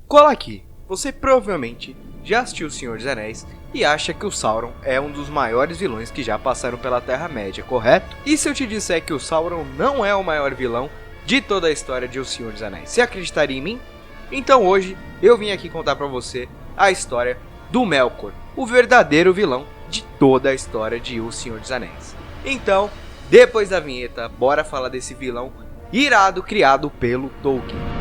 Cola aqui, você provavelmente já assistiu O Senhor dos Anéis e acha que o Sauron é um dos maiores vilões que já passaram pela Terra-média, correto? E se eu te disser que o Sauron não é o maior vilão de toda a história de O Senhor dos Anéis, você acreditaria em mim? Então hoje eu vim aqui contar pra você a história do Melkor, o verdadeiro vilão de toda a história de O Senhor dos Anéis. Então, depois da vinheta, bora falar desse vilão irado criado pelo Tolkien.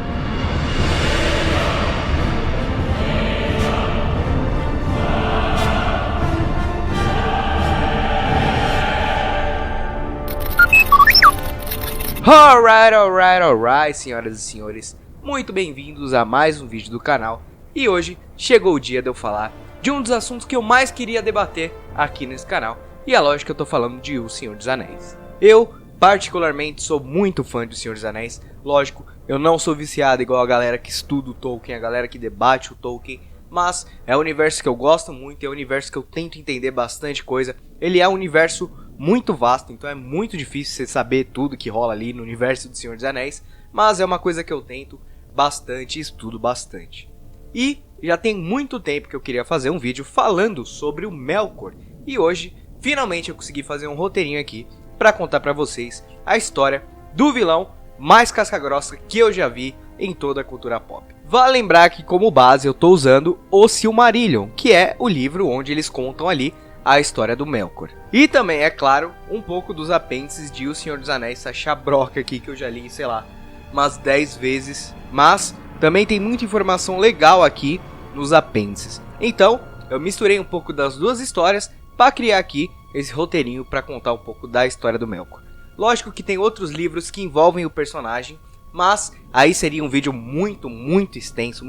Alright, senhoras e senhores, muito bem-vindos a mais um vídeo do canal. E hoje chegou o dia de eu falar de um dos assuntos que eu mais queria debater aqui nesse canal. E é lógico que eu tô falando de O Senhor dos Anéis. Eu, particularmente, sou muito fã de O Senhor dos Anéis. Lógico, eu não sou viciado igual a galera que estuda o Tolkien, a galera que debate o Tolkien. Mas é um universo que eu gosto muito, é um universo que eu tento entender bastante coisa. Ele é um universo muito vasto, então é muito difícil você saber tudo que rola ali no universo do Senhor dos Anéis. Mas é uma coisa que eu tento bastante e estudo bastante. E já tem muito tempo que eu queria fazer um vídeo falando sobre o Melkor. E hoje, finalmente eu consegui fazer um roteirinho aqui para contar para vocês a história do vilão mais casca-grossa que eu já vi em toda a cultura pop. Vale lembrar que como base eu estou usando o Silmarillion, que é o livro onde eles contam ali a história do Melkor. E também, é claro, um pouco dos apêndices de O Senhor dos Anéis, essa chabroca aqui que eu já li, sei lá, umas 10 vezes. Mas também tem muita informação legal aqui nos apêndices. Então, eu misturei um pouco das duas histórias para criar aqui esse roteirinho para contar um pouco da história do Melkor. Lógico que tem outros livros que envolvem o personagem, mas aí seria um vídeo muito extenso,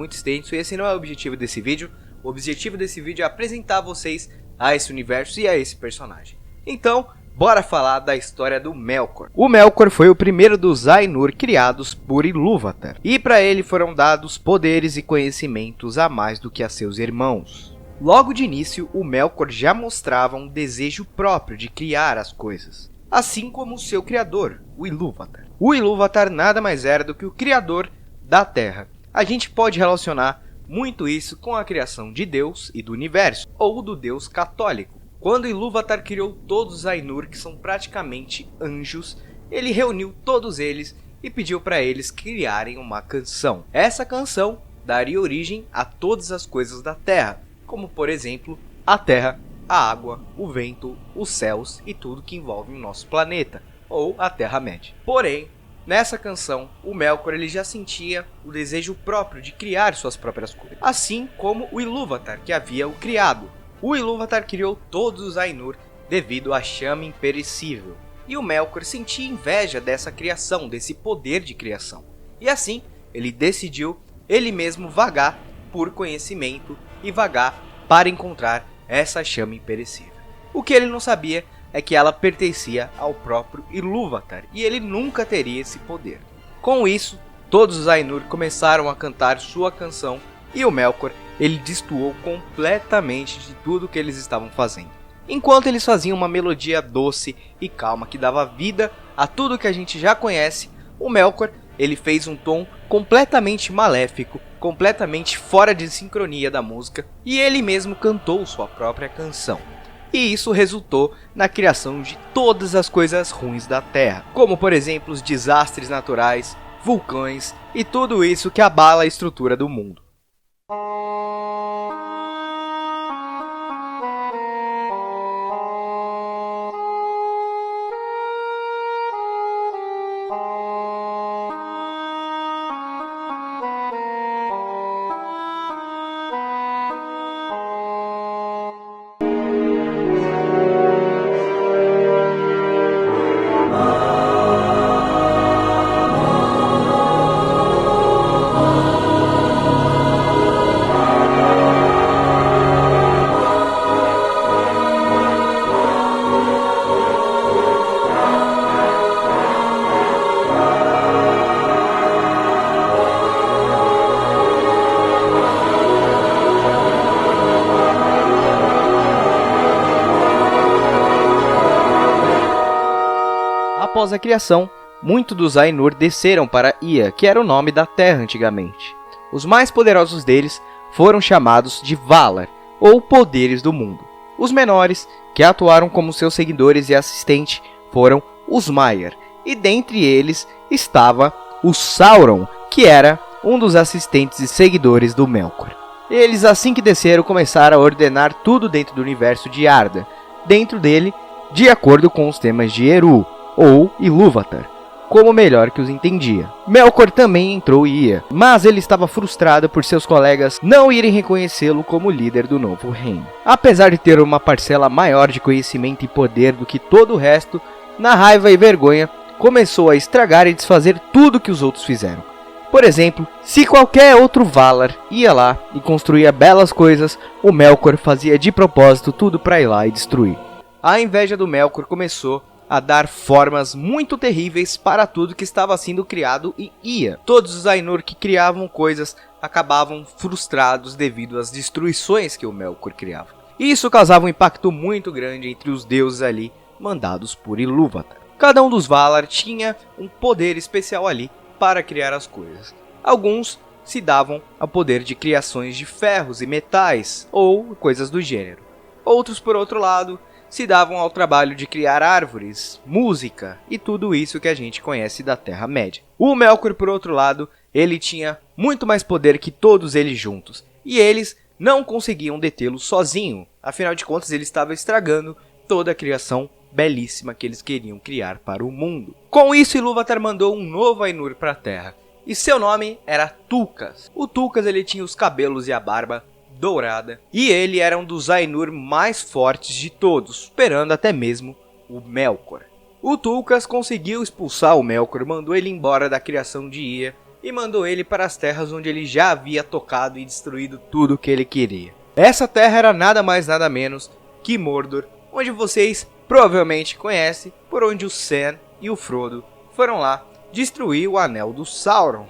e esse não é o objetivo desse vídeo. O objetivo desse vídeo é apresentar vocês a esse universo e a esse personagem. Então, bora falar da história do Melkor. O Melkor foi o primeiro dos Ainur criados por Ilúvatar, e para ele foram dados poderes e conhecimentos a mais do que a seus irmãos. Logo de início, o Melkor já mostrava um desejo próprio de criar as coisas, assim como o seu criador, o Ilúvatar. O Ilúvatar nada mais era do que o criador da Terra. A gente pode relacionar muito isso com a criação de Deus e do universo, ou do Deus católico. Quando Ilúvatar criou todos os Ainur, que são praticamente anjos, ele reuniu todos eles e pediu para eles criarem uma canção. Essa canção daria origem a todas as coisas da Terra, como por exemplo, a Terra, a água, o vento, os céus e tudo que envolve o nosso planeta, ou a Terra-média. Porém, nessa canção, o Melkor ele já sentia o desejo próprio de criar suas próprias coisas, assim como o Ilúvatar, que havia o criado. O Ilúvatar criou todos os Ainur devido à chama imperecível, e o Melkor sentia inveja dessa criação, desse poder de criação. E assim, ele decidiu ele mesmo vagar por conhecimento e vagar para encontrar essa chama imperecível. O que ele não sabia é que ela pertencia ao próprio Ilúvatar, e ele nunca teria esse poder. Com isso, todos os Ainur começaram a cantar sua canção, e o Melkor ele destoou completamente de tudo que eles estavam fazendo. Enquanto eles faziam uma melodia doce e calma que dava vida a tudo que a gente já conhece, o Melkor ele fez um tom completamente maléfico, completamente fora de sincronia da música, e ele mesmo cantou sua própria canção. E isso resultou na criação de todas as coisas ruins da Terra, como por exemplo os desastres naturais, vulcões e tudo isso que abala a estrutura do mundo. Após a criação, muitos dos Ainur desceram para Ia, que era o nome da terra antigamente. Os mais poderosos deles foram chamados de Valar, ou Poderes do Mundo. Os menores, que atuaram como seus seguidores e assistentes, foram os Maiar, e dentre eles estava o Sauron, que era um dos assistentes e seguidores do Melkor. Eles, assim que desceram, começaram a ordenar tudo dentro do universo de Arda, dentro dele, de acordo com os temas de Eru, ou Ilúvatar, como melhor que os entendia. Melkor também entrou e ia, mas ele estava frustrado por seus colegas não irem reconhecê-lo como líder do novo reino. Apesar de ter uma parcela maior de conhecimento e poder do que todo o resto, na raiva e vergonha, começou a estragar e desfazer tudo que os outros fizeram. Por exemplo, se qualquer outro Valar ia lá e construía belas coisas, o Melkor fazia de propósito tudo para ir lá e destruir. A inveja do Melkor começou a dar formas muito terríveis para tudo que estava sendo criado e ia. Todos os Ainur que criavam coisas acabavam frustrados devido às destruições que o Melkor criava. Isso causava um impacto muito grande entre os deuses ali, mandados por Ilúvatar. Cada um dos Valar tinha um poder especial ali para criar as coisas. Alguns se davam ao poder de criações de ferros e metais, ou coisas do gênero. Outros, por outro lado, se davam ao trabalho de criar árvores, música e tudo isso que a gente conhece da Terra-média. O Melkor, por outro lado, ele tinha muito mais poder que todos eles juntos, e eles não conseguiam detê-lo sozinho, afinal de contas ele estava estragando toda a criação belíssima que eles queriam criar para o mundo. Com isso, Ilúvatar mandou um novo Ainur para a Terra, e seu nome era Tulkas. O Tulkas ele tinha os cabelos e a barba dourada, e ele era um dos Ainur mais fortes de todos, superando até mesmo o Melkor. O Tulkas conseguiu expulsar o Melkor, mandou ele embora da criação de Ia, e mandou ele para as terras onde ele já havia tocado e destruído tudo o que ele queria. Essa terra era nada mais nada menos que Mordor, onde vocês provavelmente conhecem, por onde o Sam e o Frodo foram lá destruir o Anel do Sauron.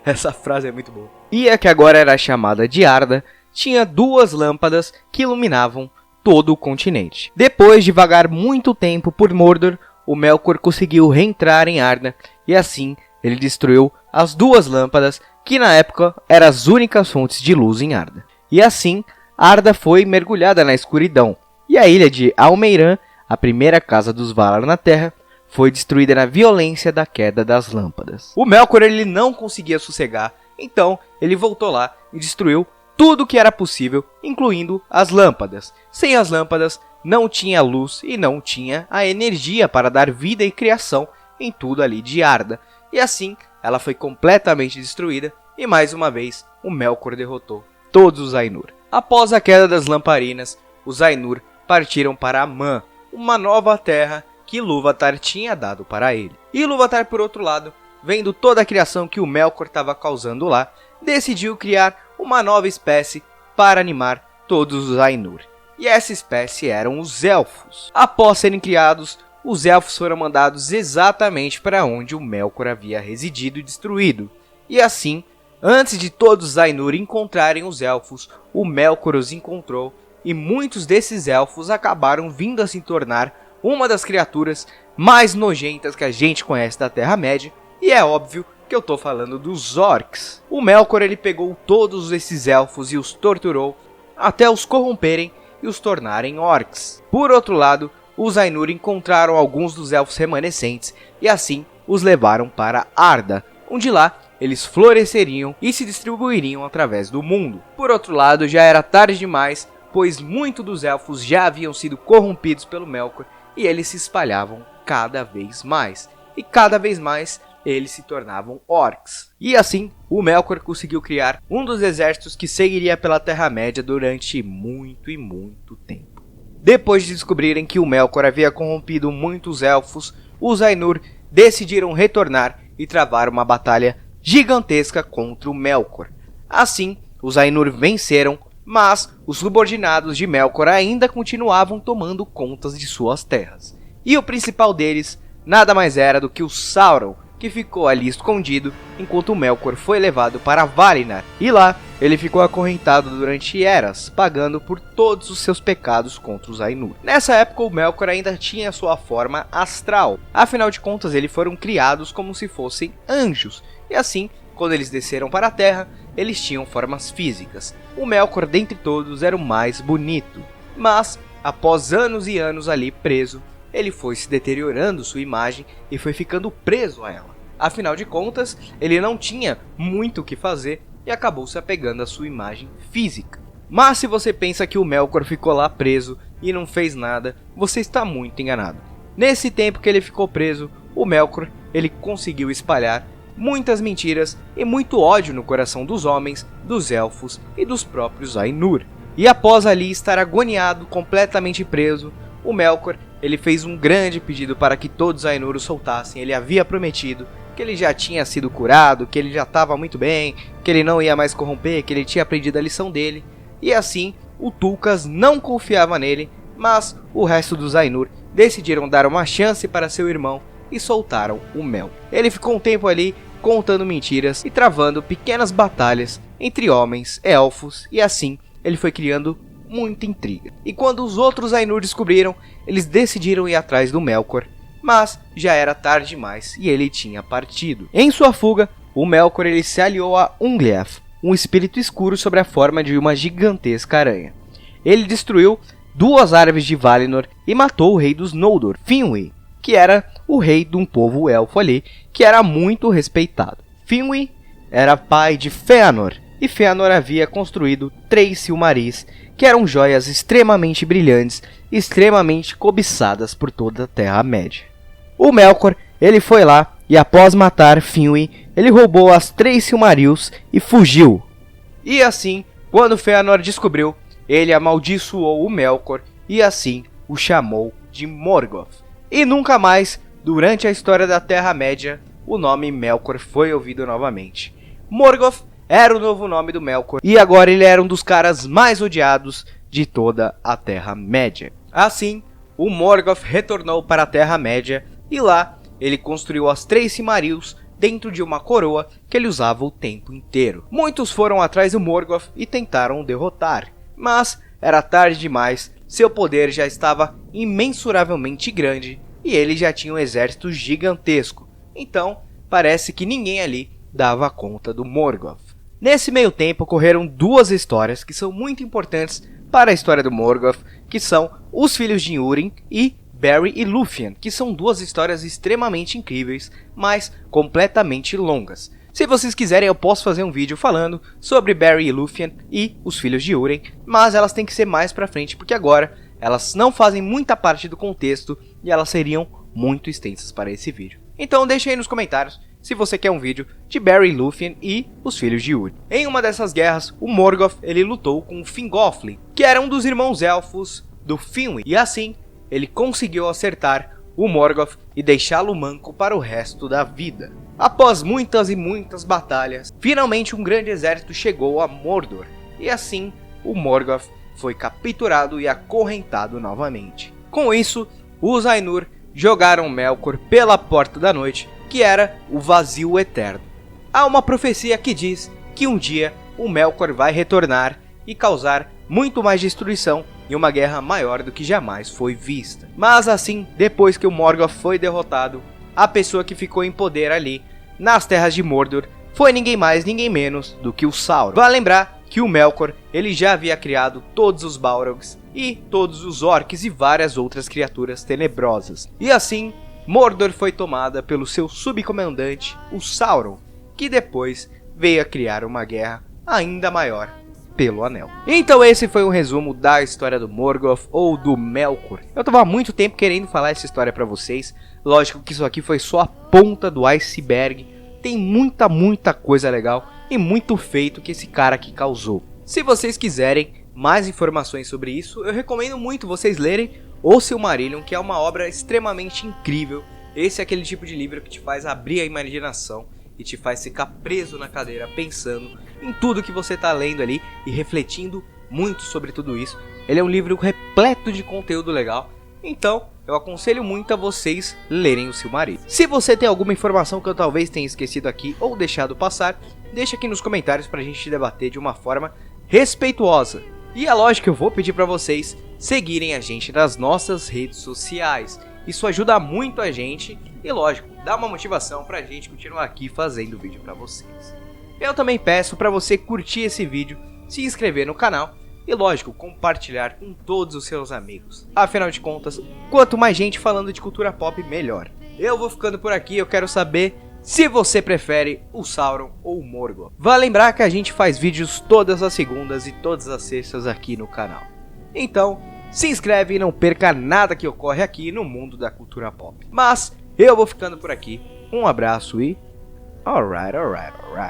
Essa frase é muito boa. Ia, que agora era chamada de Arda, tinha 2 lâmpadas que iluminavam todo o continente. Depois de vagar muito tempo por Mordor, o Melkor conseguiu reentrar em Arda, e assim ele destruiu as 2 lâmpadas que na época eram as únicas fontes de luz em Arda. E assim, Arda foi mergulhada na escuridão, e a ilha de Almeiran, a primeira casa dos Valar na Terra, foi destruída na violência da queda das lâmpadas. O Melkor ele não conseguia sossegar, então ele voltou lá e destruiu tudo que era possível, incluindo as lâmpadas. Sem as lâmpadas não tinha luz e não tinha a energia para dar vida e criação em tudo ali de Arda. E assim ela foi completamente destruída e mais uma vez o Melkor derrotou todos os Ainur. Após a queda das lamparinas, os Ainur partiram para Aman, uma nova terra que Ilúvatar tinha dado para ele. E Ilúvatar, por outro lado, vendo toda a criação que o Melkor estava causando lá, decidiu criar uma nova espécie para animar todos os Ainur. E essa espécie eram os Elfos. Após serem criados, os Elfos foram mandados exatamente para onde o Melkor havia residido e destruído. E assim, antes de todos os Ainur encontrarem os Elfos, o Melkor os encontrou, e muitos desses Elfos acabaram vindo a se tornar uma das criaturas mais nojentas que a gente conhece da Terra-média, e é óbvio que eu estou falando dos Orcs. O Melkor ele pegou todos esses Elfos e os torturou até os corromperem e os tornarem Orcs. Por outro lado, os Ainur encontraram alguns dos Elfos remanescentes e assim os levaram para Arda, onde lá eles floresceriam e se distribuiriam através do mundo. Por outro lado, já era tarde demais, pois muitos dos Elfos já haviam sido corrompidos pelo Melkor e eles se espalhavam cada vez mais. E cada vez mais eles se tornavam Orcs. E assim, o Melkor conseguiu criar um dos exércitos que seguiria pela Terra-média durante muito e muito tempo. Depois de descobrirem que o Melkor havia corrompido muitos Elfos, os Ainur decidiram retornar e travar uma batalha gigantesca contra o Melkor. Assim, os Ainur venceram, mas os subordinados de Melkor ainda continuavam tomando contas de suas terras. E o principal deles nada mais era do que o Sauron, que ficou ali escondido enquanto o Melkor foi levado para Valinor. E lá ele ficou acorrentado durante eras, pagando por todos os seus pecados contra os Ainur. Nessa época o Melkor ainda tinha sua forma astral, afinal de contas eles foram criados como se fossem anjos, e assim Quando eles desceram para a Terra, eles tinham formas físicas. O Melkor, dentre todos, era o mais bonito. Mas, após anos e anos ali preso, ele foi se deteriorando sua imagem e foi ficando preso a ela. Afinal de contas, ele não tinha muito o que fazer e acabou se apegando à sua imagem física. Mas se você pensa que o Melkor ficou lá preso e não fez nada, você está muito enganado. Nesse tempo que ele ficou preso, o Melkor ele conseguiu espalhar muitas mentiras e muito ódio no coração dos homens, dos elfos e dos próprios Ainur. E após ali estar agoniado, completamente preso, o Melkor ele fez um grande pedido para que todos os Ainur o soltassem. Ele havia prometido que ele já tinha sido curado, que ele já estava muito bem, que ele não ia mais corromper, que ele tinha aprendido a lição dele. E assim, o Tulkas não confiava nele, mas o resto dos Ainur decidiram dar uma chance para seu irmão e soltaram o Mel. Ele ficou um tempo ali contando mentiras e travando pequenas batalhas entre homens, elfos, e assim ele foi criando muita intriga. E quando os outros Ainur descobriram, eles decidiram ir atrás do Melkor, mas já era tarde demais e ele tinha partido. Em sua fuga, o Melkor ele se aliou a Ungoliath, um espírito escuro sobre a forma de uma gigantesca aranha. Ele destruiu 2 árvores de Valinor e matou o rei dos Noldor, Finwë, que era o rei de um povo elfo ali, que era muito respeitado. Finwë era pai de Fëanor, e Fëanor havia construído 3 Silmarils, que eram joias extremamente brilhantes e extremamente cobiçadas por toda a Terra-média. O Melkor, ele foi lá e após matar Finwë, ele roubou as 3 Silmarils e fugiu. E assim, quando Fëanor descobriu, ele amaldiçoou o Melkor e assim o chamou de Morgoth. E nunca mais, durante a história da Terra-média, o nome Melkor foi ouvido novamente. Morgoth era o novo nome do Melkor e agora ele era um dos caras mais odiados de toda a Terra-média. Assim, o Morgoth retornou para a Terra-média e lá ele construiu as 3 Silmarils dentro de uma coroa que ele usava o tempo inteiro. Muitos foram atrás do Morgoth e tentaram o derrotar, mas era tarde demais, seu poder já estava imensuravelmente grande e ele já tinha um exército gigantesco, então parece que ninguém ali dava conta do Morgoth. Nesse meio tempo ocorreram 2 histórias que são muito importantes para a história do Morgoth, que são Os Filhos de Húrin e Beri e Lúthien, que são 2 histórias extremamente incríveis, mas completamente longas. Se vocês quiserem eu posso fazer um vídeo falando sobre Beri e Lúthien e Os Filhos de Húrin, mas elas têm que ser mais pra frente, porque agora elas não fazem muita parte do contexto e elas seriam muito extensas para esse vídeo. Então deixa aí nos comentários se você quer um vídeo de Beri, Lúthien e Os Filhos de Húrin. Em uma dessas guerras, o Morgoth ele lutou com o Fingolfin, que era um dos irmãos elfos do Finwë, e assim ele conseguiu acertar o Morgoth e deixá-lo manco para o resto da vida. Após muitas e muitas batalhas, finalmente um grande exército chegou a Mordor, e assim o Morgoth foi capturado e acorrentado novamente. Com isso, os Ainur jogaram Melkor pela Porta da Noite, que era o Vazio Eterno. Há uma profecia que diz que um dia o Melkor vai retornar e causar muito mais destruição em uma guerra maior do que jamais foi vista. Mas assim, depois que o Morgoth foi derrotado, a pessoa que ficou em poder ali, nas terras de Mordor, foi ninguém mais, ninguém menos do que o Sauron. Vale lembrar que o Melkor, ele já havia criado todos os Balrogs e todos os orcs e várias outras criaturas tenebrosas. E assim, Mordor foi tomada pelo seu subcomandante, o Sauron, que depois veio a criar uma guerra ainda maior pelo Anel. Então esse foi um resumo da história do Morgoth ou do Melkor. Eu tava há muito tempo querendo falar essa história pra vocês. Lógico que isso aqui foi só a ponta do iceberg. Tem muita coisa legal e muito feito que esse cara aqui causou. Se vocês quiserem mais informações sobre isso, eu recomendo muito vocês lerem O Silmarillion, que é uma obra extremamente incrível. Esse é aquele tipo de livro que te faz abrir a imaginação e te faz ficar preso na cadeira pensando em tudo que você está lendo ali e refletindo muito sobre tudo isso. Ele é um livro repleto de conteúdo legal, então eu aconselho muito a vocês lerem o Silmarillion. Se você tem alguma informação que eu talvez tenha esquecido aqui ou deixado passar, deixa aqui nos comentários pra gente debater de uma forma respeituosa. E é lógico que eu vou pedir pra vocês seguirem a gente nas nossas redes sociais. Isso ajuda muito a gente e, lógico, dá uma motivação pra gente continuar aqui fazendo vídeo pra vocês. Eu também peço para você curtir esse vídeo, se inscrever no canal e, lógico, compartilhar com todos os seus amigos. Afinal de contas, quanto mais gente falando de cultura pop, melhor. Eu vou ficando por aqui, eu quero saber se você prefere o Sauron ou o Morgoth. Vale lembrar que a gente faz vídeos todas as segundas e todas as sextas aqui no canal. Então, se inscreve e não perca nada que ocorre aqui no mundo da cultura pop. Mas eu vou ficando por aqui. Um abraço e alright.